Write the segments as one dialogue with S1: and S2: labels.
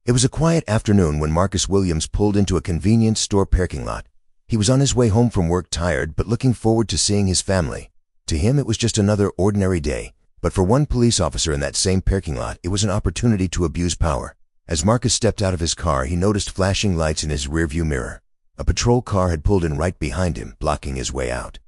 S1: It was a quiet afternoon when Marcus Williams pulled into a convenience store parking lot. He was on his way home from work, tired but looking forward to seeing his family. To him, it was just another ordinary day. But for one police officer in that same parking lot, it was an opportunity to abuse power. As Marcus stepped out of his car, he noticed flashing lights in his rearview mirror. A patrol car had pulled in right behind him, blocking his way out.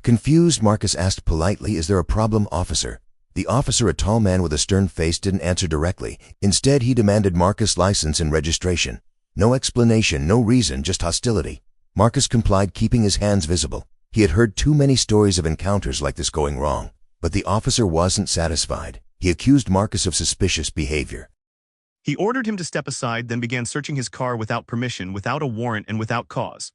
S1: Confused, Marcus asked politely, "Is there a problem, officer?" The officer, a tall man with a stern face, didn't answer directly. Instead, he demanded Marcus' license and registration. No explanation, no reason, just hostility. Marcus complied, keeping his hands visible. He had heard too many stories of encounters like this going wrong. But the officer wasn't satisfied. He accused Marcus of suspicious behavior.
S2: He ordered him to step aside, then began searching his car without permission, without a warrant, and without cause.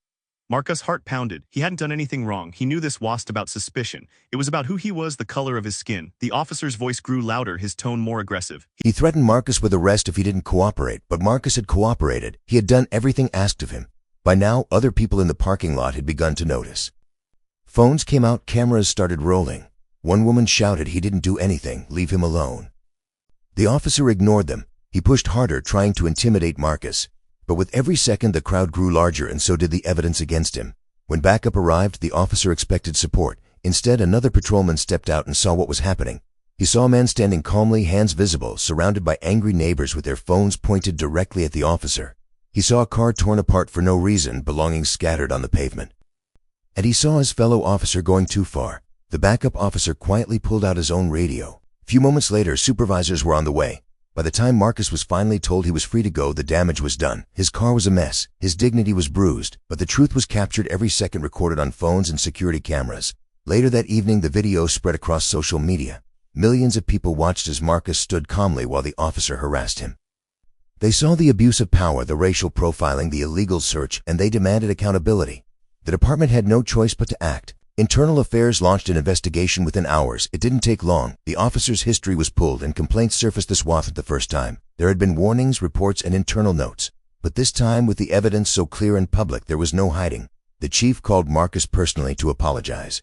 S2: Marcus' heart pounded. He hadn't done anything wrong. He knew this wasn't about suspicion. It was about who he was, the color of his skin. The officer's voice grew louder, his tone more aggressive.
S1: He threatened Marcus with arrest if he didn't cooperate, but Marcus had cooperated. He had done everything asked of him. By now, other people in the parking lot had begun to notice. Phones came out, cameras started rolling. One woman shouted he didn't do anything, leave him alone. The officer ignored them. He pushed harder, trying to intimidate Marcus. But with every second, the crowd grew larger, and so did the evidence against him. When backup arrived, the officer expected support. Instead, another patrolman stepped out and saw what was happening. He saw a man standing calmly, hands visible, surrounded by angry neighbors with their phones pointed directly at the officer. He saw a car torn apart for no reason, belongings scattered on the pavement. And he saw his fellow officer going too far. The backup officer quietly pulled out his own radio. A few moments later, supervisors were on the way. By the time Marcus was finally told he was free to go, the damage was done. His car was a mess. His dignity was bruised. But the truth was captured, every second recorded on phones and security cameras. Later that evening, the video spread across social media. Millions of people watched as Marcus stood calmly while the officer harassed him. They saw the abuse of power, the racial profiling, the illegal search, and they demanded accountability. The department had no choice but to act. Internal Affairs launched an investigation within hours. It didn't take long. The officer's history was pulled and complaints surfaced. This wasn't the first time. There had been warnings, reports, and internal notes. But this time, with the evidence so clear and public, there was no hiding. The chief called Marcus personally to apologize.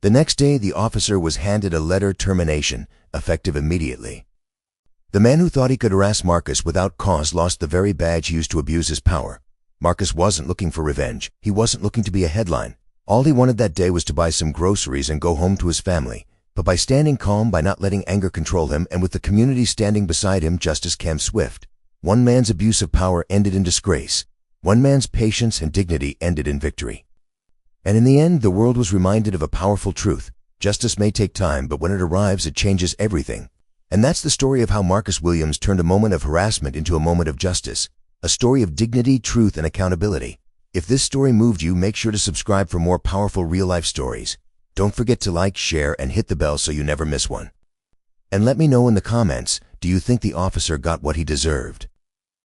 S1: The next day, the officer was handed a letter termination, effective immediately. The man who thought he could harass Marcus without cause lost the very badge he used to abuse his power. Marcus wasn't looking for revenge. He wasn't looking to be a headline. All he wanted that day was to buy some groceries and go home to his family. But by standing calm, by not letting anger control him, and with the community standing beside him, Justice came swift. One man's abuse of power ended in disgrace. One man's patience and dignity ended in victory. And in the end, the world was reminded of a powerful truth. Justice may take time, but when it arrives, it changes everything. And that's the story of how Marcus Williams turned a moment of harassment into a moment of justice. A story of dignity, truth, and accountability. If this story moved you, make sure to subscribe for more powerful real-life stories. Don't forget to like, share, and hit the bell so you never miss one. And let me know in the comments, do you think the officer got what he deserved?